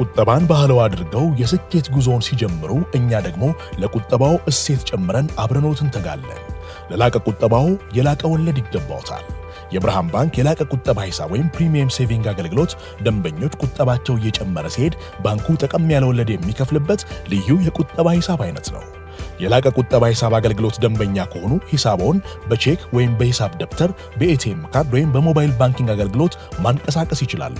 ቁጠባን ባህለው አድርገው የስኬት ጉዞውን ሲጀምሩ እኛ ደግሞ ለቁጠባው እሴት ጨምረን አብረኖት እንተጋለን። ለላቀ ቁጠባው የላቀ ወለድ ይገባውታል። የብርሃን ባንክ የላቀ ቁጠባ ሂሳብ ወይም ፕሪሚየም ሴቪንግ አገልግሎት ደንበኞች ቁጠባቸው እየጨመረ ሲሄድ ባንኩ ጠቀም ያለ ወለድ የሚከፍልበት ልዩ የቁጠባ ሂሳብ አይነት ነው። የላቀ ቁጠባ ሂሳብ አገልግሎት ደንበኛ ከሆኑ ሂሳቦን በቼክ ወይም በሂሳብ ደብተር፣ በኤቲኤም ካርድ ወይም በሞባይል ባንኪንግ አገልግሎት ማንቀሳቀስ ይችላሉ።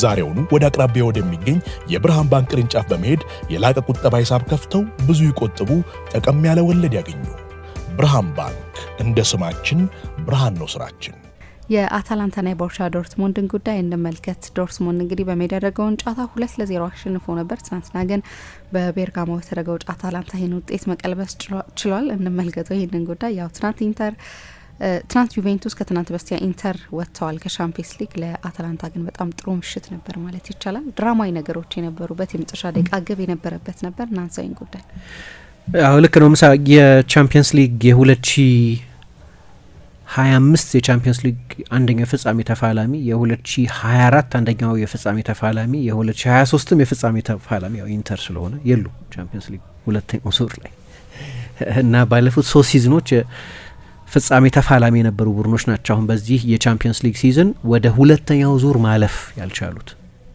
ዛሬውኑ ወደ አቅራቢያው ወደሚገኝ የብርሃን ባንክ ቅርንጫፍ በመሄድ የላቀ ቁጠባ ሂሳብ ከፍተው ብዙ ይቆጥቡ፣ ጠቀም ያለ ወለድ ያገኙ። ብርሃን ባንክ፣ እንደ ስማችን ብርሃን ነው ስራችን። የአታላንታና የቦሩሲያ ዶርትሙንድን ጉዳይ እንመልከት። ዶርትሙንድ እንግዲህ በሜዳ ያደረገውን ጨዋታ 2-0 አሸንፎ ነበር። ትናንትና ግን በቤርጋሞ የተደረገው ጨዋታ አታላንታ ይህን ውጤት መቀልበስ ችሏል። እንመልከተው ይህንን ጉዳይ። ያው ትናንት ዩቬንቱስ ከትናንት በስቲያ ኢንተር ወጥተዋል ከሻምፒየንስ ሊግ። ለአታላንታ ግን በጣም ጥሩ ምሽት ነበር ማለት ይቻላል። ድራማዊ ነገሮች የነበሩበት የመጨረሻ ደቂቃ ግብ የነበረበት ነበር። ናንሳዊን ጉዳይ ልክ ነው። ምሳ የቻምፒየንስ ሊግ የ2025 የቻምፒየንስ ሊግ አንደኛው የፍጻሜ ተፋላሚ፣ የ2024 አንደኛው የፍጻሜ ተፋላሚ፣ የ2023ም የፍጻሜ ተፋላሚ ያው ኢንተር ስለሆነ የሉ ቻምፒየንስ ሊግ ሁለተኛው ዙር ላይ እና ባለፉት 3 ሲዝኖች ፍጻሜ ተፋላሚ የነበሩ ቡድኖች ናቸው። አሁን በዚህ የቻምፒየንስ ሊግ ሲዝን ወደ ሁለተኛው ዙር ማለፍ ያልቻሉት፣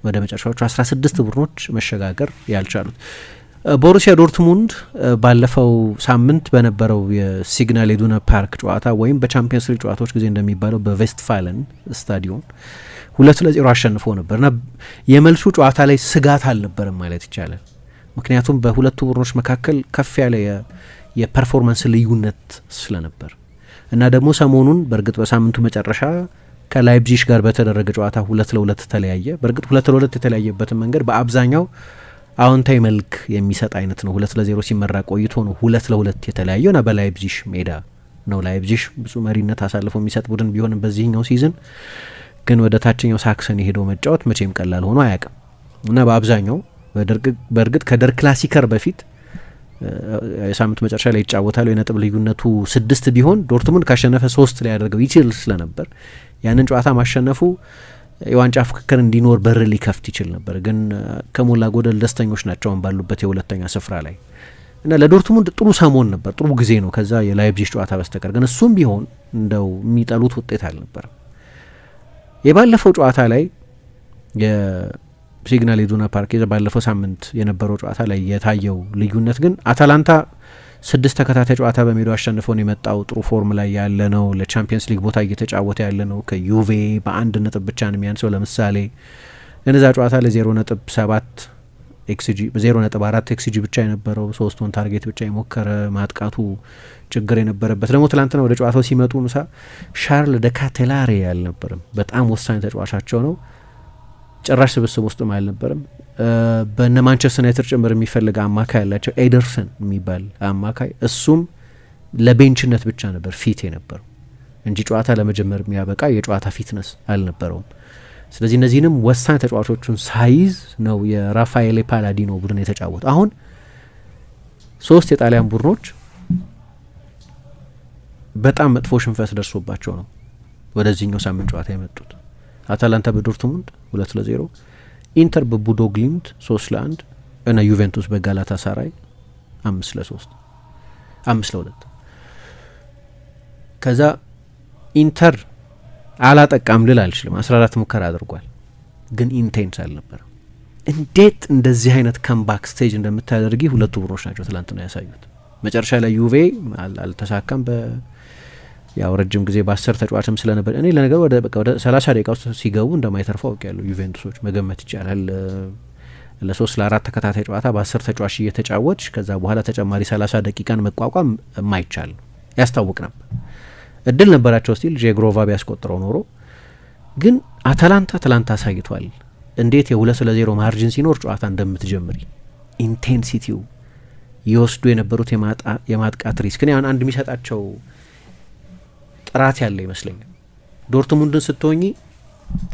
ወደ መጨረሻዎቹ 16 ቡድኖች መሸጋገር ያልቻሉት ቦሩሲያ ዶርትሙንድ ባለፈው ሳምንት በነበረው የሲግናል ኢዱና ፓርክ ጨዋታ ወይም በቻምፒየንስ ሊግ ጨዋታዎች ጊዜ እንደሚባለው በቬስትፋለን ስታዲዮን 2-0 አሸንፎ ነበርና የመልሱ ጨዋታ ላይ ስጋት አልነበረም ማለት ይቻላል። ምክንያቱም በሁለቱ ቡድኖች መካከል ከፍ ያለ የፐርፎርማንስ ልዩነት ስለነበር እና ደግሞ ሰሞኑን በእርግጥ በሳምንቱ መጨረሻ ከላይፕዚግ ጋር በተደረገ ጨዋታ 2-2 ተለያየ። በእርግጥ 2-2 የተለያየበትን መንገድ በአብዛኛው አዎንታዊ መልክ የሚሰጥ አይነት ነው። 2-0 ሲመራ ቆይቶ ነው 2-2 የተለያየው እና በላይፕዚግ ሜዳ ነው። ላይፕዚግ ብዙ መሪነት አሳልፎ የሚሰጥ ቡድን ቢሆንም በዚህኛው ሲዝን ግን ወደ ታችኛው ሳክሰን የሄደው መጫወት መቼም ቀላል ሆኖ አያውቅም እና በአብዛኛው በእርግጥ ከደር ክላሲከር በፊት የሳምንቱ መጨረሻ ላይ ይጫወታሉ። የነጥብ ልዩነቱ 6 ቢሆን ዶርትሙንድ ካሸነፈ 3 ላይ ያደርገው ይችል ስለነበር ያንን ጨዋታ ማሸነፉ የዋንጫ ፍክክር እንዲኖር በር ሊከፍት ይችል ነበር። ግን ከሞላ ጎደል ደስተኞች ናቸው ባሉበት የሁለተኛ ስፍራ ላይ እና ለዶርትሙንድ ጥሩ ሰሞን ነበር፣ ጥሩ ጊዜ ነው ከዛ የላይፕዚግ ጨዋታ በስተቀር። ግን እሱም ቢሆን እንደው የሚጠሉት ውጤት አልነበረም። የባለፈው ጨዋታ ላይ የሲግናል ኢዱና ፓርክ ባለፈው ሳምንት የነበረው ጨዋታ ላይ የታየው ልዩነት ግን አታላንታ 6 ተከታታይ ጨዋታ በሜዳው አሸንፎን የመጣው ጥሩ ፎርም ላይ ያለ ነው። ለቻምፒየንስ ሊግ ቦታ እየተጫወተ ያለ ነው። ከዩቬ በ1 ነጥብ ብቻ ነው የሚያንሰው። ለምሳሌ እነዛ ጨዋታ ላይ 0.7 ኤክስጂ 0.4 ኤክስጂ ብቻ የነበረው 3ቱን ታርጌት ብቻ የሞከረ ማጥቃቱ ችግር የነበረበት ደግሞ ትላንትና ወደ ጨዋታው ሲመጡ ምሳ ሻርል ደካቴላሬ አልነበረም። በጣም ወሳኝ ተጫዋቻቸው ነው። ጭራሽ ስብስብ ውስጥም አልነበረም። በነ ማንቸስተር ዩናይትድ ጭምር የሚፈልግ አማካይ ያላቸው ኤደርሰን የሚባል አማካይ እሱም ለቤንችነት ብቻ ነበር ፊት የነበረው እንጂ ጨዋታ ለመጀመር የሚያበቃ የጨዋታ ፊትነስ አልነበረውም። ስለዚህ እነዚህንም ወሳኝ ተጫዋቾቹን ሳይዝ ነው የራፋኤሌ ፓላዲኖ ቡድን የተጫወቱ። አሁን 3 የጣሊያን ቡድኖች በጣም መጥፎ ሽንፈት ደርሶባቸው ነው ወደዚህኛው ሳምንት ጨዋታ የመጡት። አታላንታ በዶርትሙንድ 2-0፣ ኢንተር በቡዶ ግሊምት 3-1 እና ዩቬንቱስ በጋላታ ሳራይ 5-3 5-2። ከዛ ኢንተር አላጠቃም ልል አልችልም። 14 ሙከራ አድርጓል፣ ግን ኢንቴንስ አልነበረም። እንዴት እንደዚህ አይነት ካምባክ ስቴጅ እንደምታደርጊ ሁለቱ ቡድኖች ናቸው ትላንትና ያሳዩት። መጨረሻ ላይ ዩቬ አልተሳካም። ያው ረጅም ጊዜ በ10 ተጫዋችም ስለነበር እኔ ለነገሩ ወደ 30 ደቂቃ ውስጥ ሲገቡ እንደማይተርፉ አውቄያለሁ። ዩቬንቱሶች መገመት ይቻላል። ለ3-4 ተከታታይ ጨዋታ በ10 ተጫዋች እየተጫወች ከዛ በኋላ ተጨማሪ 30 ደቂቃን መቋቋም የማይቻል ያስታውቅ ነበር። እድል ነበራቸው ስቲል ጄግሮቫ ቢያስቆጥረው ኖሮ። ግን አታላንታ ትላንት አሳይቷል እንዴት የ2-0 ማርጂን ሲኖር ጨዋታ እንደምትጀምሪ። ኢንቴንሲቲው ይወስዱ የነበሩት የማጥቃት ሪስክ እኔ አንድ የሚሰጣቸው ጥራት ያለ ይመስለኛል። ዶርትሙንድን ስትሆኚ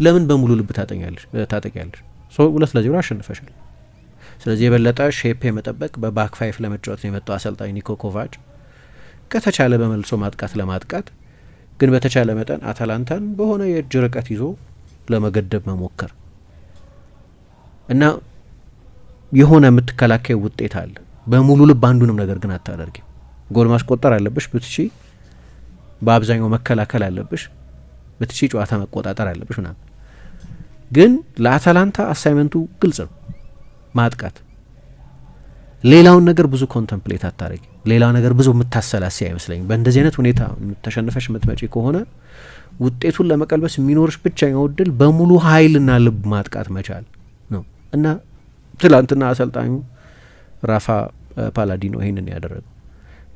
ለምን በሙሉ ልብ ታጠቂያለሽ? 2-0 አሸንፈሻል። ስለዚህ የበለጠ ሼፕ የመጠበቅ በባክ ፋይፍ ለመጫወት ነው የመጣው አሰልጣኝ ኒኮ ኮቫች። ከተቻለ በመልሶ ማጥቃት ግን በተቻለ መጠን አታላንታን በሆነ የእጅ ርቀት ይዞ ለመገደብ መሞከር እና የሆነ የምትከላከይ ውጤት አለ። በሙሉ ልብ አንዱንም ነገር ግን አታደርጊም። ጎል ማስቆጠር አለብሽ ብትሺ፣ በአብዛኛው መከላከል አለብሽ ብትሺ፣ ጨዋታ መቆጣጠር አለብሽ ምናምን። ግን ለአታላንታ አሳይመንቱ ግልጽ ነው፣ ማጥቃት። ሌላውን ነገር ብዙ ኮንተምፕሌት አታረጊ፣ ሌላው ነገር ብዙ የምታሰላሲ አይመስለኝም። በእንደዚህ አይነት ሁኔታ ተሸንፈሽ የምትመጪ ከሆነ ውጤቱን ለመቀልበስ የሚኖርሽ ብቸኛው እድል በሙሉ ኃይልና ልብ ማጥቃት መቻል ነው እና ትላንትና አሰልጣኙ ራፋ ፓላዲኖ ይህንን ያደረገው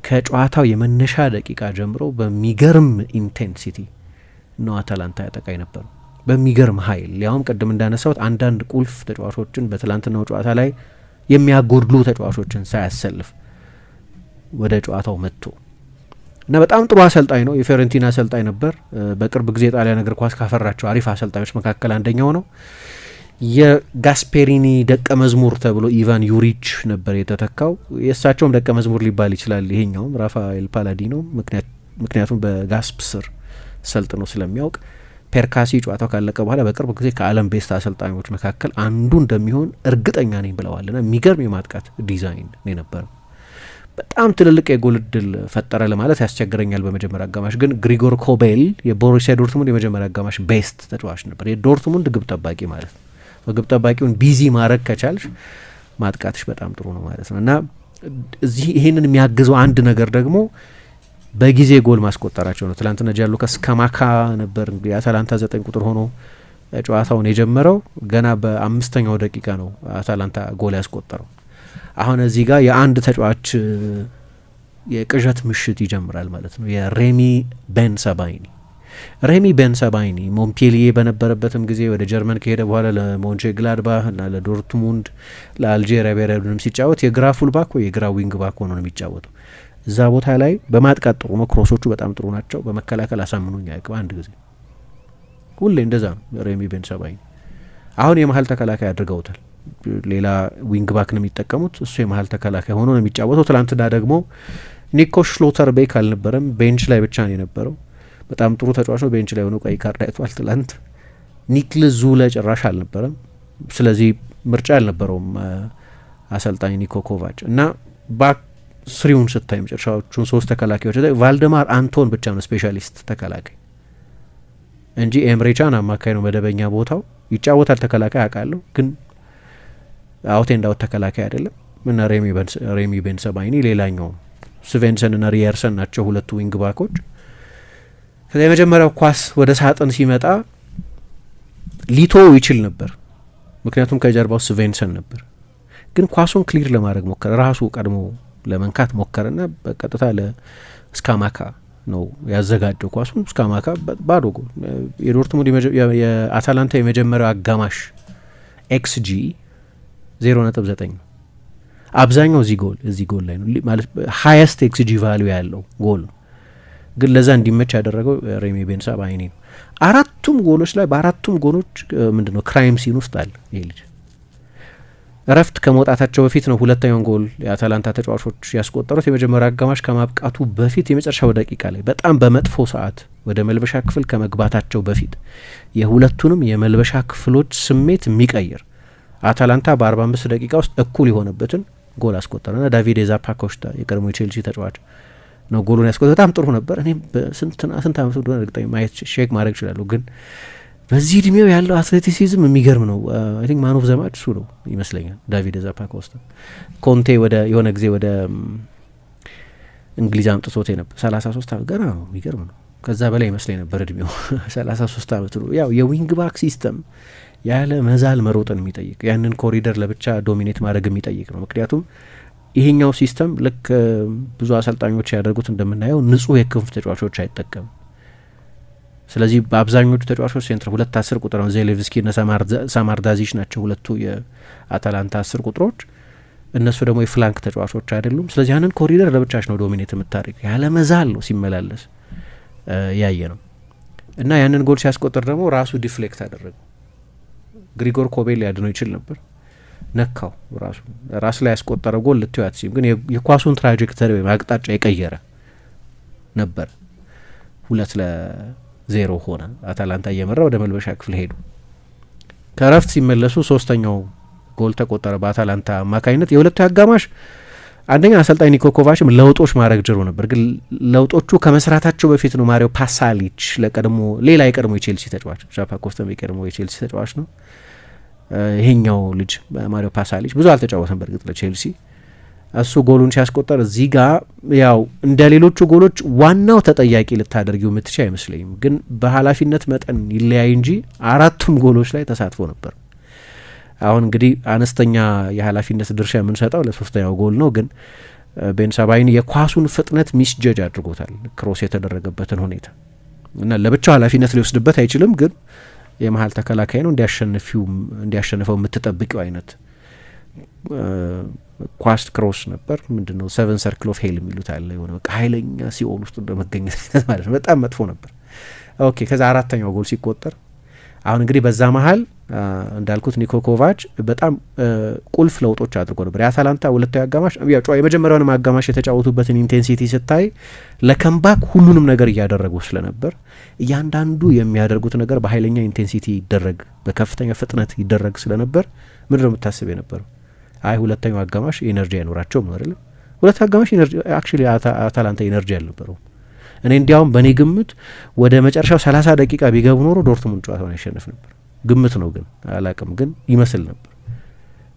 ከጨዋታው የመነሻ ደቂቃ ጀምሮ በሚገርም ኢንቴንሲቲ ነው አታላንታ ያጠቃ ነበረው፣ በሚገርም ኃይል። ያውም ቅድም እንዳነሳሁት አንዳንድ ቁልፍ ተጫዋቾችን በትላንትናው ጨዋታ ላይ የሚያጎድሉ ተጫዋቾችን ሳያሰልፍ ወደ ጨዋታው መጥቶ እና በጣም ጥሩ አሰልጣኝ ነው። የፊዮረንቲና አሰልጣኝ ነበር። በቅርብ ጊዜ ጣሊያን እግር ኳስ ካፈራቸው አሪፍ አሰልጣኞች መካከል አንደኛው ነው። የጋስፔሪኒ ደቀ መዝሙር ተብሎ ኢቫን ዩሪች ነበር የተተካው። የእሳቸውም ደቀ መዝሙር ሊባል ይችላል ይሄኛውም ራፋኤል ፓላዲኖ፣ ምክንያቱም በጋስፕ ስር ሰልጥኖ ስለሚያውቅ። ፔርካሲ ጨዋታው ካለቀ በኋላ በቅርብ ጊዜ ከዓለም ቤስት አሰልጣኞች መካከል አንዱ እንደሚሆን እርግጠኛ ነኝ ብለዋልና የሚገርም የማጥቃት ዲዛይን ነው የነበረው። በጣም ትልልቅ የጎል እድል ፈጠረ ለማለት ያስቸግረኛል። በመጀመሪያ አጋማሽ ግን ግሪጎር ኮቤል የቦሩሲያ ዶርትሙንድ የመጀመሪያ አጋማሽ ቤስት ተጫዋች ነበር። የዶርትሙንድ ግብ ጠባቂ ማለት ነው። በግብ ጠባቂውን ቢዚ ማድረግ ከቻልሽ ማጥቃትሽ በጣም ጥሩ ነው ማለት ነው እና እዚህ ይሄንን የሚያግዘው አንድ ነገር ደግሞ በጊዜ ጎል ማስቆጠራቸው ነው። ትላንትና ጂያንሉካ ስካማካ ነበር እንግዲህ የአታላንታ 9 ቁጥር ሆኖ ጨዋታውን የጀመረው። ገና በ5ኛው ደቂቃ ነው አታላንታ ጎል ያስቆጠረው። አሁን እዚህ ጋር የአንድ ተጫዋች የቅዠት ምሽት ይጀምራል ማለት ነው። የሬሚ ቤን ሰባይኒ ሞንፔሊዬ በነበረበትም ጊዜ ወደ ጀርመን ከሄደ በኋላ ለሞንቼ ግላድባህ እና ለዶርትሙንድ ለአልጄሪያ ብሔራዊ ቡድንም ሲጫወት የግራ ፉልባክ ወይ የግራ ዊንግ ባክ ሆኖ ነው የሚጫወተው። እዛ ቦታ ላይ በማጥቃት ጥሩ ነው፣ ክሮሶቹ በጣም ጥሩ ናቸው። በመከላከል አሳምኖኝ አያውቅም። አንድ ጊዜ ሁሌ እንደዛ ነው ሬሚ ቤን ሰባይኒ። አሁን የመሀል ተከላካይ አድርገውታል። ሌላ ዊንግ ባክ ነው የሚጠቀሙት፣ እሱ የመሀል ተከላካይ ሆኖ ነው የሚጫወተው። ትላንትና ደግሞ ኒኮ ሽሎተርቤክ አልነበረም፣ ቤንች ላይ ብቻ ነው የነበረው። በጣም ጥሩ ተጫዋች ነው። ቤንች ላይ ሆኖ ቀይ ካርድ አይቷል ትላንት። ኒክልስ ዙለ ጭራሽ አልነበረም። ስለዚህ ምርጫ አልነበረውም አሰልጣኝ ኒኮ ኮቫች እና ባክ ስሪውን ስታይ መጨረሻዎቹን 3 ተከላካዮች ቫልደማር አንቶን ብቻ ነው ስፔሻሊስት ተከላካይ እንጂ ኤምሬ ቻን አማካይ ነው መደበኛ ቦታው። ይጫወታል ተከላካይ አውቃለሁ፣ ግን አውት ኤንድ አውት ተከላካይ አይደለም። እና ሬሚ ቤን ሰባይኒ ሌላኛው ስቬንሰን እና ሪየርሰን ናቸው ሁለቱ ዊንግ ባኮች። ከዚያ የመጀመሪያው ኳስ ወደ ሳጥን ሲመጣ ሊቶ ይችል ነበር፣ ምክንያቱም ከጀርባው ስቬንሰን ነበር። ግን ኳሱን ክሊር ለማድረግ ሞከረ፣ ራሱ ቀድሞ ለመንካት ሞከረና በቀጥታ ለስካማካ ነው ያዘጋጀው ኳሱን። ስካማካ ባዶ ጎል። የዶርትሙንድ የአታላንታ የመጀመሪያው አጋማሽ ኤክስጂ 0.9 ነው። አብዛኛው እዚህ ጎል ላይ ነው ማለት ሃይስት ኤክስጂ ቫልዩ ያለው ጎል ነው። ግን ለዛ እንዲመች ያደረገው ሬሚ ቤን ሰባይኒ ነው። አራቱም ጎሎች ላይ በአራቱም ጎሎች ምንድነው ክራይም ሲን ውስጥ አለ ይሄ ልጅ። እረፍት ከመውጣታቸው በፊት ነው ሁለተኛውን ጎል የአታላንታ ተጫዋቾች ያስቆጠሩት። የመጀመሪያ አጋማሽ ከማብቃቱ በፊት የመጨረሻው ደቂቃ ላይ በጣም በመጥፎ ሰዓት ወደ መልበሻ ክፍል ከመግባታቸው በፊት የሁለቱንም የመልበሻ ክፍሎች ስሜት የሚቀይር አታላንታ በ45 ደቂቃ ውስጥ እኩል የሆነበትን ጎል አስቆጠረና ዳቪድ ዛፓኮስታ የቀድሞ የቼልሲ ተጫዋች ነው ጎሉን ያስቆጠረ። በጣም ጥሩ ነበር። እኔም ስንት አመት እንደሆነ እርግጠኛ ማየት ሼክ ማድረግ እችላለሁ፣ ግን በዚህ እድሜው ያለው አትሌቲሲዝም የሚገርም ነው። አይ ቲንክ ማን ኦፍ ዘ ማች እሱ ነው ይመስለኛል ዳቪድ ዛፓኮስታ። ኮንቴ ወደ የሆነ ጊዜ ወደ እንግሊዝ አምጥቶት ነበር 33 አመት ገና ነው። የሚገርም ነው። ከዛ በላይ ይመስለኝ ነበር እድሜው 33 አመት ነው። ያው የዊንግ ባክ ሲስተም ያለ መዛል መሮጥን የሚጠይቅ ያንን ኮሪደር ለብቻ ዶሚኔት ማድረግ የሚጠይቅ ነው። ምክንያቱም ይሄኛው ሲስተም ልክ ብዙ አሰልጣኞች ያደርጉት እንደምናየው ንጹህ የክንፍ ተጫዋቾች አይጠቀም። ስለዚህ በአብዛኞቹ ተጫዋቾች ሴንትር 2-10 ቁጥር ነው። ዜሌቭስኪ እና ሳማርዳዚች ናቸው ሁለቱ የአታላንታ 10 ቁጥሮች። እነሱ ደግሞ የፍላንክ ተጫዋቾች አይደሉም። ስለዚህ ያንን ኮሪደር ለብቻሽ ነው ዶሚኔት የምታደርግ። ያለ መዛል ነው ሲመላለስ ያየ ነው እና ያንን ጎል ሲያስቆጥር ደግሞ ራሱ ዲፍሌክት አደረገው። ግሪጎር ኮቤል ሊያድነው ይችል ነበር፣ ነካው። ራሱ ላይ ያስቆጠረ ጎል ልትዩ አትችይም፣ ግን የኳሱን ትራጀክተሪ ወይም አቅጣጫ የቀየረ ነበር። 2-0 ሆነ። አታላንታ እየመራ ወደ መልበሻ ክፍል ሄዱ። ከረፍት ሲመለሱ ሶስተኛው ጎል ተቆጠረ በአታላንታ አማካኝነት። የሁለቱ አጋማሽ አንደኛ አሰልጣኝ ኒኮ ኮቫችም ለውጦች ማድረግ ጅሮ ነበር፣ ግን ለውጦቹ ከመስራታቸው በፊት ነው ማሪዮ ፓሳሊች ሌላ የቀድሞ የቼልሲ ተጫዋች ዣፓኮስተም የቀድሞ የቼልሲ ተጫዋች ነው። ይሄኛው ልጅ ማሪዮ ፓሳሊች ብዙ አልተጫወተም በእርግጥ ለቼልሲ። እሱ ጎሉን ሲያስቆጠር እዚህ ጋር ያው እንደ ሌሎቹ ጎሎች ዋናው ተጠያቂ ልታደርጊው የምትችል አይመስለኝም፣ ግን በኃላፊነት መጠን ይለያይ እንጂ አራቱም ጎሎች ላይ ተሳትፎ ነበር። አሁን እንግዲህ አነስተኛ የኃላፊነት ድርሻ የምንሰጠው ለሶስተኛው ጎል ነው፣ ግን ቤንሳባይኒ የኳሱን ፍጥነት ሚስጀጅ አድርጎታል ክሮስ የተደረገበትን ሁኔታ እና ለብቻው ኃላፊነት ሊወስድበት አይችልም፣ ግን የመሀል ተከላካይ ነው እንዲያሸንፈው የምትጠብቂው አይነት ኳስ ክሮስ ነበር። ምንድነው ሰቨን ሰርክል ኦፍ ሄል የሚሉት አለ፣ የሆነ በቃ ኃይለኛ ሲኦል ውስጥ እንደመገኘት አይነት ማለት ነው። በጣም መጥፎ ነበር። ኦኬ ከዛ አራተኛው ጎል ሲቆጠር አሁን እንግዲህ በዛ መሀል እንዳልኩት ኒኮ ኮቫች በጣም ቁልፍ ለውጦች አድርጎ ነበር። የአታላንታ ሁለታዊ አጋማሽ የመጀመሪያውንም አጋማሽ የተጫወቱበትን ኢንቴንሲቲ ስታይ ለከምባክ ሁሉንም ነገር እያደረጉ ስለነበር እያንዳንዱ የሚያደርጉት ነገር በኃይለኛ ኢንቴንሲቲ ይደረግ፣ በከፍተኛ ፍጥነት ይደረግ ስለነበር ምንድነው የምታስብ የነበረው? አይ ሁለተኛው አጋማሽ ኤነርጂ አይኖራቸውም ነው አይደል? ሁለት አጋማሽ ኤነርጂ አክቹሊ አታላንታ ኤነርጂ አልነበረውም። እኔ እንዲያውም በእኔ ግምት ወደ መጨረሻው 30 ደቂቃ ቢገቡ ኖሮ ዶርትሙንድ ጨዋታውን ያሸንፍ ነበር። ግምት ነው ግን አላቅም፣ ግን ይመስል ነበር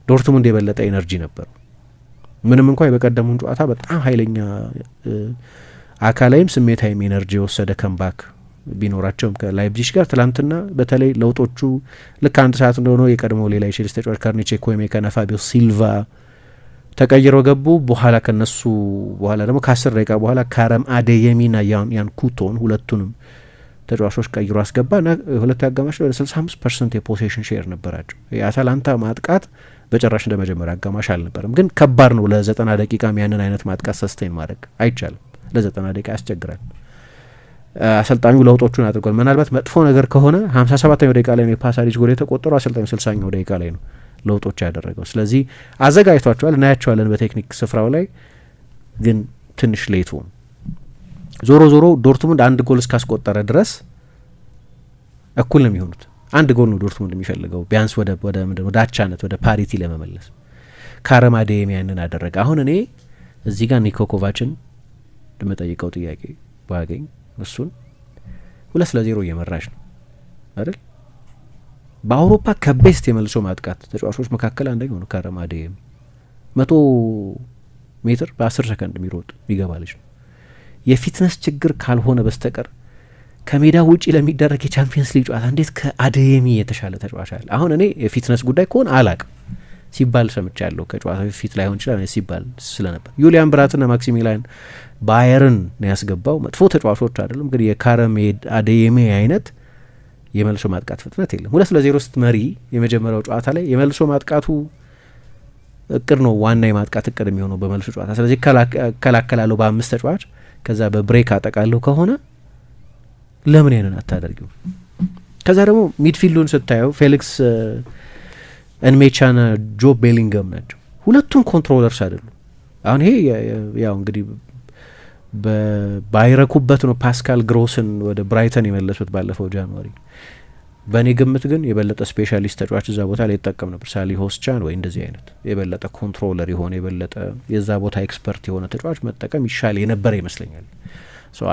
ዶርትሙንድ የበለጠ ኤነርጂ ነበር። ምንም እንኳ የበቀደሙን ጨዋታ በጣም ኃይለኛ አካላይም ስሜታዊም ኤነርጂ የወሰደ ከምባክ ቢኖራቸውም ከላይፕዚግ ጋር ትላንትና በተለይ ለውጦቹ ልክ አንድ ሰዓት እንደሆነው የቀድሞው ሌላ የቼልሲ ተጫዋች ካርኒቼ ኮሜካና ፋቢዮ ሲልቫ ተቀይረው ገቡ። በኋላ ከነሱ በኋላ ደግሞ ከ10 ደቂቃ በኋላ ካረም አዴየሚና ያን ኩቶን ሁለቱንም ተጫዋቾች ቀይሮ አስገባ እና ሁለቱ አጋማሽ ወደ 65% የፖሴሽን ሼር ነበራቸው። የአታላንታ ማጥቃት በጭራሽ እንደ መጀመሪያ አጋማሽ አልነበረም፣ ግን ከባድ ነው ለ90 ደቂቃ ያንን አይነት ማጥቃት ሰስቴን ማድረግ አይቻልም። ለ90 ደቂቃ ያስቸግራል። አሰልጣኙ ለውጦቹን አድርጓል። ምናልባት መጥፎ ነገር ከሆነ 57ኛው ደቂቃ ላይ ነው የፓሳሊጅ ጎል የተቆጠረው፣ አሰልጣኙ 60ኛው ደቂቃ ላይ ነው ለውጦች ያደረገው። ስለዚህ አዘጋጅቷቸዋል፣ እናያቸዋለን በቴክኒክ ስፍራው ላይ፣ ግን ትንሽ ሌቱ። ዞሮ ዞሮ ዶርትሙንድ አንድ ጎል እስካስቆጠረ ድረስ እኩል ነው የሚሆኑት። አንድ ጎል ነው ዶርትሙንድ የሚፈልገው ቢያንስ ወደ አቻነት ወደ ፓሪቲ ለመመለስ። ካረም አዴየሚ ያንን አደረገ። አሁን እኔ እዚህ ጋር ኒኮ ኮቫችን የምጠይቀው ጥያቄ ባገኝ እሱን 2-0 እየመራች ነው አይደል? በአውሮፓ ከቤስት የመልሶ ማጥቃት ተጫዋቾች መካከል አንደኛው ነው ካረም አዴየሚ። 100 ሜትር በ10 ሰከንድ የሚሮጥ የሚገባ ልጅ ነው። የፊትነስ ችግር ካልሆነ በስተቀር ከሜዳ ውጪ ለሚደረግ የቻምፒየንስ ሊግ ጨዋታ እንዴት ከአዴየሚ የተሻለ ተጫዋች አለ? አሁን እኔ የፊትነስ ጉዳይ ከሆነ አላቅም ሲባል ሰምቻለሁ። ከጨዋታ ፊት ላይሆን ይችላል ሲባል ስለነበር ዩሊያን ብራትና ማክሲሚሊያን ባየርን ነው ያስገባው። መጥፎ ተጫዋቾች አይደሉም፣ ግን የካረም አዴየሚ አይነት የመልሶ ማጥቃት ፍጥነት የለም። 2-0 ስትመሪ የመጀመሪያው ጨዋታ ላይ የመልሶ ማጥቃቱ እቅድ ነው ዋና የማጥቃት እቅድ የሚሆነው በመልሶ ጨዋታ። ስለዚህ እከላከላለሁ በ5 ተጫዋች ከዛ በብሬክ አጠቃለሁ ከሆነ ለምን ያንን አታደርጊው? ከዛ ደግሞ ሚድፊልዱን ስታየው ፌሊክስ እንሜቻና ጆብ ቤሊንገም ናቸው። ሁለቱም ኮንትሮለርስ አይደሉም። አሁን ይሄ ያው እንግዲህ ባይረኩበት ነው ፓስካል ግሮስን ወደ ብራይተን የመለሱት ባለፈው ጃንዋሪ። በእኔ ግምት ግን የበለጠ ስፔሻሊስት ተጫዋች እዛ ቦታ ላይ ይጠቀም ነበር። ሳሊ ሆስቻን ወይ እንደዚህ አይነት የበለጠ ኮንትሮለር የሆነ የበለጠ የዛ ቦታ ኤክስፐርት የሆነ ተጫዋች መጠቀም ይሻል የነበረ ይመስለኛል።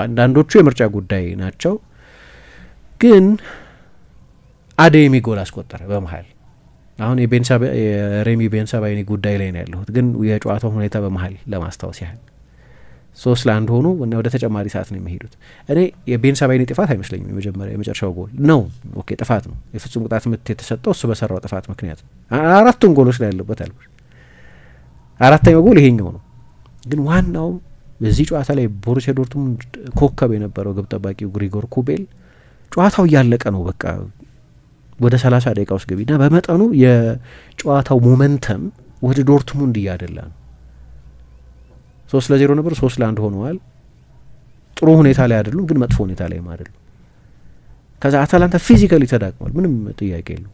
አንዳንዶቹ የምርጫ ጉዳይ ናቸው፣ ግን አዴየሚ ጎል አስቆጠረ በመሀል። አሁን የሬሚ ቤንሳባይኒ ጉዳይ ላይ ነው ያለሁት፣ ግን የጨዋታው ሁኔታ በመሀል ለማስታወስ ያህል 3-1 ሆኑ እና ወደ ተጨማሪ ሰዓት ነው የሚሄዱት። እኔ የቤንሳባይኒ ጥፋት አይመስለኝም። የመጨረሻው ጎል ነው ኦኬ ጥፋት ነው። የፍጹም ቅጣት ምት የተሰጠው እሱ በሰራው ጥፋት ምክንያት ነው። አራቱም ጎሎች ላይ ያለበት አልኩሽ። አራተኛው ጎል ይሄኛው ነው። ግን ዋናው በዚህ ጨዋታ ላይ ቦሩሲያ ዶርትሙንድ ኮከብ የነበረው ግብ ጠባቂው ግሪጎር ኩቤል ጨዋታው እያለቀ ነው በቃ ወደ 30 ደቂቃ ውስጥ ገቢና በመጠኑ የጨዋታው ሞመንተም ወደ ዶርትሙንድ እያደላ ነው። 3-0 ነበር፣ 3-1 ሆነዋል። ጥሩ ሁኔታ ላይ አይደሉም፣ ግን መጥፎ ሁኔታ ላይ አይደሉም። ከዛ አታላንታ ፊዚካሊ ተዳክሟል፣ ምንም ጥያቄ የለው።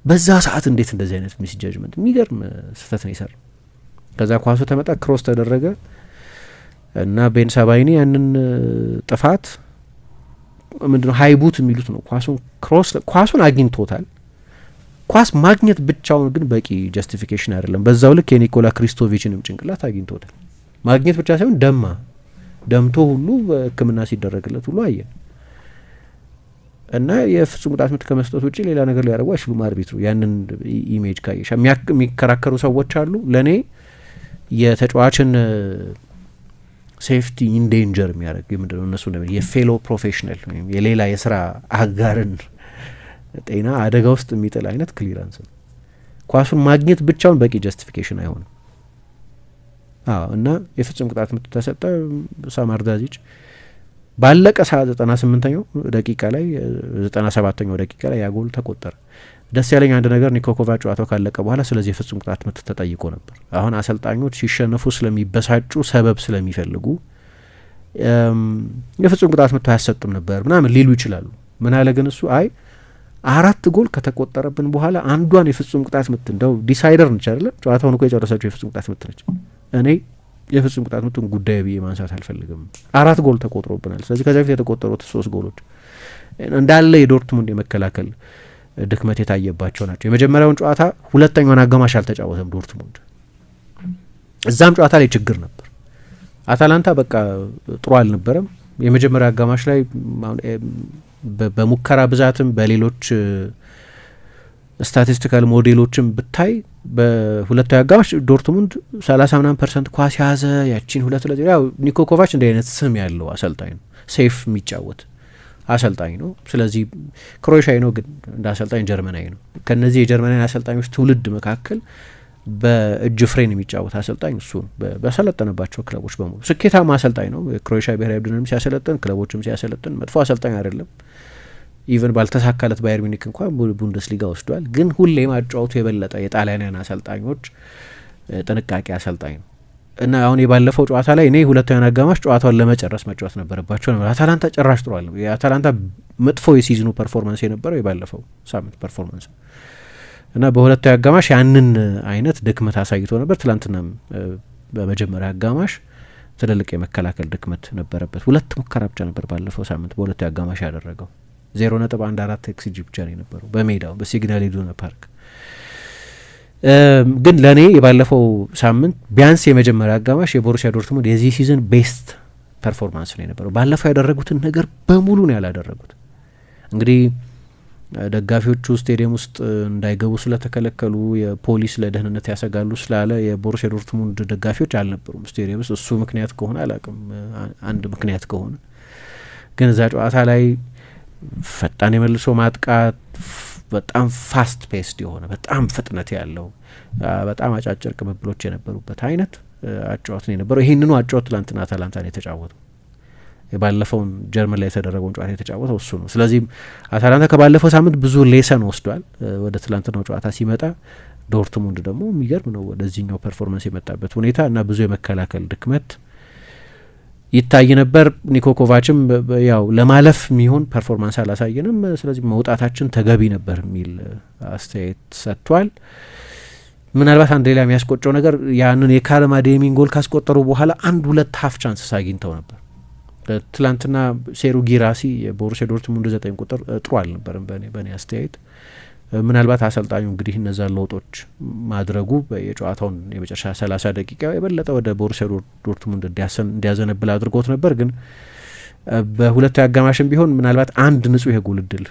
በዛ ሰዓት እንዴት እንደዚህ አይነት ሚስ ጃጅመንት የሚገርም ስህተት ነው የሰራው። ከዛ ኳሱ ተመጣ ክሮስ ተደረገ እና ቤንሳባይኒ ያንን ጥፋት ምንድነው ሃይቡት የሚሉት ነው። ኳሱን አግኝቶታል። ኳስ ማግኘት ብቻውን ግን በቂ ጀስቲፊኬሽን አይደለም። በዛው ልክ የኒኮላ ክሪስቶቪችንም ጭንቅላት አግኝቶታል። ማግኘት ብቻ ሳይሆን ደምቶ ሁሉ ሕክምና ሲደረግለት ሁሉ አየን እና የፍጹም ቅጣት ምት ከመስጠት ውጭ ሌላ ነገር ሊያደርጉ አይችሉም። አርቢትሩ ያንን ኢሜጅ ካየሻ የሚከራከሩ ሰዎች አሉ። ለእኔ የተጫዋችን ሴፍቲ ኢንዴንጀር የሚያደርግ ምንድነው እነሱ የፌሎ ፕሮፌሽናል ወይም የሌላ የስራ አጋርን ጤና አደጋ ውስጥ የሚጥል አይነት ክሊራንስ ነው። ኳሱን ማግኘት ብቻውን በቂ ጀስቲፊኬሽን አይሆንም። እና የፍጹም ቅጣት ምት ተሰጠ። ሳማርዳዚች ባለቀ ሰዓት 98ኛው ደቂቃ ላይ 97ኛው ደቂቃ ላይ ያ ጎል ተቆጠረ። ደስ ያለኝ አንድ ነገር ኒኮኮቫች ጨዋታው ካለቀ በኋላ ስለዚህ የፍጹም ቅጣት ምት ተጠይቆ ነበር። አሁን አሰልጣኞች ሲሸነፉ ስለሚበሳጩ ሰበብ ስለሚፈልጉ የፍጹም ቅጣት ምት አያሰጥም ነበር ምናምን ሊሉ ይችላሉ። ምን አለ ግን እሱ አይ 4 ጎል ከተቆጠረብን በኋላ አንዷን የፍጹም ቅጣት ምት እንደው ዲሳይደር ነች አይደለ? ጨዋታውን እኮ የጨረሰችው የፍጹም ቅጣት ምት ነች። እኔ የፍጹም ቅጣት ምቱን ጉዳይ ብዬ ማንሳት አልፈልግም። 4 ጎል ተቆጥሮብናል። ስለዚህ ከዚያ በፊት የተቆጠሩት 3 ጎሎች እንዳለ የዶርትሙንድ የመከላከል ድክመት የታየባቸው ናቸው። የመጀመሪያውን ጨዋታ ሁለተኛውን አጋማሽ አልተጫወተም ዶርትሙንድ። እዛም ጨዋታ ላይ ችግር ነበር። አታላንታ በቃ ጥሩ አልነበረም። የመጀመሪያ አጋማሽ ላይ በሙከራ ብዛትም በሌሎች ስታቲስቲካል ሞዴሎችም ብታይ በሁለታዊ አጋማሽ ዶርትሙንድ 30% ኳስ ያዘ። ያቺን 2-0 ያው ኒኮኮቫች እንደ አይነት ስም ያለው አሰልጣኝ ነው። ሴፍ የሚጫወት አሰልጣኝ ነው። ስለዚህ ክሮኤሽያዊ ነው፣ ግን እንደ አሰልጣኝ ጀርመናዊ ነው። ከነዚህ የጀርመናዊ አሰልጣኞች ትውልድ መካከል በእጅ ፍሬን የሚጫወት አሰልጣኝ እሱ ነው። በሰለጠነባቸው ክለቦች በሙሉ ስኬታማ አሰልጣኝ ነው። የክሮኤሽያ ብሔራዊ ቡድንም ሲያሰለጥን ክለቦችም ሲያሰለጥን መጥፎ አሰልጣኝ አይደለም። ኢቨን ባልተሳካለት ባየር ሚኒክ እንኳን ቡንደስሊጋ ወስዷል። ግን ሁሌም አጫወቱ የበለጠ የጣሊያናውያን አሰልጣኞች ጥንቃቄ አሰልጣኝ ነው እና አሁን የባለፈው ጨዋታ ላይ እኔ ሁለተኛውን አጋማሽ ጨዋታውን ለመጨረስ መጫወት ነበረባቸው ነበር። አታላንታ ጭራሽ ጥሩ አለ። የአታላንታ መጥፎ የሲዝኑ ፐርፎርማንስ የነበረው የባለፈው ሳምንት ፐርፎርማንስ እና በሁለተኛው አጋማሽ ያንን አይነት ድክመት አሳይቶ ነበር። ትላንትናም በመጀመሪያ አጋማሽ ትልልቅ የመከላከል ድክመት ነበረበት። 2 ሙከራ ብቻ ነበር ባለፈው ሳምንት በሁለተኛው አጋማሽ ያደረገው። 0.14 ኤክስጂ ብቻ ነው የነበረው በሜዳው በሲግናል ኢዱና ፓርክ። ግን ለእኔ የባለፈው ሳምንት ቢያንስ የመጀመሪያ አጋማሽ የቦሩሲያ ዶርትሙንድ የዚህ ሲዝን ቤስት ፐርፎርማንስ ነው የነበረው። ባለፈው ያደረጉትን ነገር በሙሉ ነው ያላደረጉት። እንግዲህ ደጋፊዎቹ ስቴዲየም ውስጥ እንዳይገቡ ስለተከለከሉ የፖሊስ ለደህንነት ያሰጋሉ ስላለ የቦሩሲያ ዶርትሙንድ ደጋፊዎች አልነበሩም ስቴዲየም ውስጥ። እሱ ምክንያት ከሆነ አላቅም፣ አንድ ምክንያት ከሆነ ግን እዛ ጨዋታ ላይ ፈጣን የመልሶ ማጥቃት በጣም ፋስት ፔስድ የሆነ በጣም ፍጥነት ያለው በጣም አጫጭር ቅብብሎች የነበሩበት አይነት አጫወት ነው የነበረው። ይህንኑ አጫወት ትላንትና አታላንታ ነው የተጫወተው። የባለፈውን ጀርመን ላይ የተደረገውን ጨዋታ የተጫወተው እሱ ነው። ስለዚህም አታላንታ ከባለፈው ሳምንት ብዙ ሌሰን ወስዷል ወደ ትላንትናው ጨዋታ ሲመጣ። ዶርትሙንድ ደግሞ የሚገርም ነው ወደዚህኛው ፐርፎርማንስ የመጣበት ሁኔታ እና ብዙ የመከላከል ድክመት ይታይ ነበር። ኒኮኮቫችም ያው ለማለፍ የሚሆን ፐርፎርማንስ አላሳየንም፣ ስለዚህ መውጣታችን ተገቢ ነበር የሚል አስተያየት ሰጥቷል። ምናልባት አንድ ሌላ የሚያስቆጨው ነገር ያንን የካረም አዴሚን ጎል ካስቆጠሩ በኋላ 1-2 ሀፍ ቻንስስ አግኝተው ነበር። ትላንትና ሴሩ ጊራሲ የቦሩሲያ ዶርትሙንድ 9 ቁጥር ጥሩ አልነበርም በእኔ አስተያየት። ምናልባት አሰልጣኙ እንግዲህ እነዛ ለውጦች ማድረጉ የጨዋታውን የመጨረሻ 30 ደቂቃ የበለጠ ወደ ቦሩሲያ ዶርትሙንድ እንዲያዘነብል አድርጎት ነበር። ግን በሁለተኛው አጋማሽም ቢሆን ምናልባት አንድ ንጹህ የጎል እድል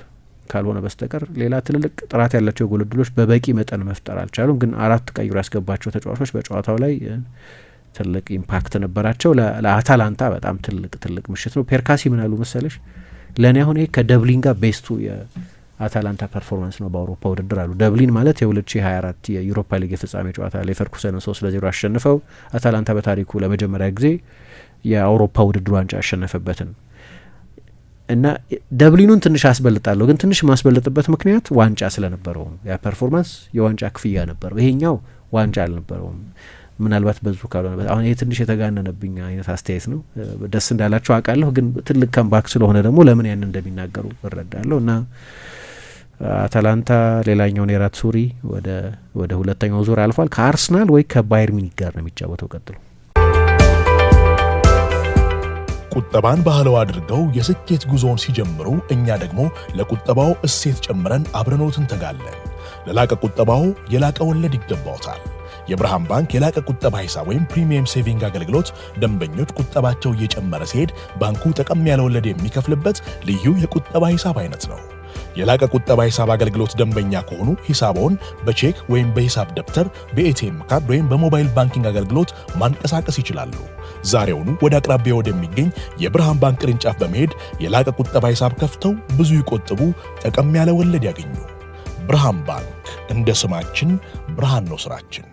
ካልሆነ በስተቀር ሌላ ትልልቅ ጥራት ያላቸው የጎል እድሎች በበቂ መጠን መፍጠር አልቻሉም። ግን 4 ቀይሮ ያስገባቸው ተጫዋቾች በጨዋታው ላይ ትልቅ ኢምፓክት ነበራቸው። ለአታላንታ በጣም ትልቅ ምሽት ነው። ፔርካሲ ምን አሉ መሰለሽ፣ ለእኔ አሁን ይሄ ከደብሊን ጋር ቤስቱ የአታላንታ ፐርፎርማንስ ነው በአውሮፓ ውድድር አሉ። ደብሊን ማለት የ2024 የዩሮፓ ሊግ የፍጻሜ ጨዋታ ሌቨርኩሰንን 3-0 አሸንፈው አታላንታ በታሪኩ ለመጀመሪያ ጊዜ የአውሮፓ ውድድር ዋንጫ ያሸነፈበትን እና ደብሊኑን ትንሽ አስበልጣለሁ። ግን ትንሽ ማስበልጥበት ምክንያት ዋንጫ ስለነበረው ያ ፐርፎርማንስ የዋንጫ ክፍያ ነበረው። ይሄኛው ዋንጫ አልነበረውም። ምናልባት በዙ ካልሆነ አሁን ይሄ ትንሽ የተጋነነብኝ አይነት አስተያየት ነው። ደስ እንዳላቸው አውቃለሁ። ግን ትልቅ ከምባክ ስለሆነ ደግሞ ለምን ያን እንደሚናገሩ እረዳለሁ። እና አታላንታ ሌላኛውን የራት ሱሪ ወደ ሁለተኛው ዙር አልፏል። ከአርሰናል ወይ ከባየር ሚኒክ ጋር ነው የሚጫወተው ቀጥሎ። ቁጠባን ባህለው አድርገው የስኬት ጉዞውን ሲጀምሩ እኛ ደግሞ ለቁጠባው እሴት ጨምረን አብረኖት እንተጋለን። ለላቀ ቁጠባው የላቀ ወለድ ይገባዎታል። የብርሃን ባንክ የላቀ ቁጠባ ሂሳብ ወይም ፕሪሚየም ሴቪንግ አገልግሎት ደንበኞች ቁጠባቸው እየጨመረ ሲሄድ ባንኩ ጠቀም ያለ ወለድ የሚከፍልበት ልዩ የቁጠባ ሂሳብ አይነት ነው። የላቀ ቁጠባ ሂሳብ አገልግሎት ደንበኛ ከሆኑ ሂሳቦን በቼክ ወይም በሂሳብ ደብተር፣ በኤቲኤም ካርድ ወይም በሞባይል ባንኪንግ አገልግሎት ማንቀሳቀስ ይችላሉ። ዛሬውኑ ወደ አቅራቢያ ወደሚገኝ የብርሃን ባንክ ቅርንጫፍ በመሄድ የላቀ ቁጠባ ሂሳብ ከፍተው ብዙ ይቆጥቡ፣ ጠቀም ያለ ወለድ ያገኙ። ብርሃን ባንክ፣ እንደ ስማችን ብርሃን ነው ስራችን።